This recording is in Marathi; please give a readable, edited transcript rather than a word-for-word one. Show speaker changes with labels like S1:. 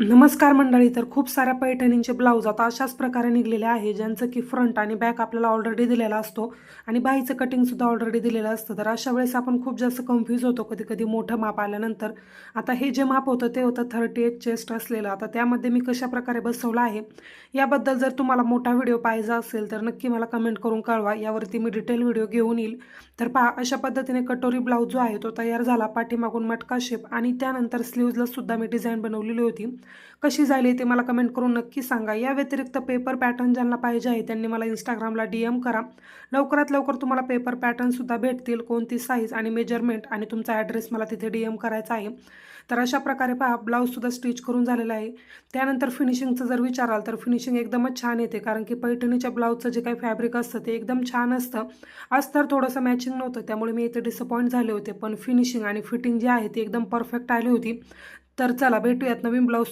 S1: नमस्कार मंडळी. तर खूप साऱ्या पैठणींचे ब्लाऊज आता अशाच प्रकारे निघलेले आहे, ज्यांचं की फ्रंट आणि बॅक आपल्याला ऑलरेडी दिलेला असतो आणि बाहीचं कटिंगसुद्धा ऑलरेडी दिलेलं असतं. तर अशा वेळेस आपण खूप जास्त कन्फ्यूज होतो कधी कधी मोठं माप आल्यानंतर. आता हे जे माप होतं ते होतं 38 चेस्ट असलेलं. आता त्यामध्ये मी कशा प्रकारे बसवलं आहे याबद्दल जर तुम्हाला मोठा व्हिडिओ पाहिजे असेल तर नक्की मला कमेंट करून कळवा. यावरती मी डिटेल व्हिडिओ घेऊन येईल. तर पहा, अशा पद्धतीने कटोरी ब्लाऊज जो आहे तो तयार झाला. पाठीमागून मटका शेप आणि त्यानंतर स्लीव्जला सुद्धा मी डिझाईन बनवलेली होती. कशी झाली ते मला कमेंट करून नक्की सांगा. या व्यतिरिक्त पेपर पॅटर्न ज्यांना पाहिजे आहे त्यांनी मला इंस्टाग्रामला DM करा. लवकरात लवकर तुम्हाला पेपर पॅटर्नसुद्धा भेटतील. कोणती साईज आणि मेजरमेंट आणि तुमचा ॲड्रेस मला तिथे DM करायचा आहे. तर अशा प्रकारे पहा, ब्लाऊजसुद्धा स्टिच करून झालेला आहे. त्यानंतर फिनिशिंगचं जर विचाराल तर फिनिशिंग एकदमच छान येते, कारण की पैठणीच्या ब्लाऊजचं जे काही फॅब्रिक असतं ते एकदम छान असतं. अस्तर थोडंसं मॅचिंग नव्हतं, त्यामुळे मी इथे डिसअपॉइंट झाले होते. पण फिनिशिंग आणि फिटिंग जी आहे ती एकदम परफेक्ट आली होती. तर चला भेटूयात नवीन ब्लाऊज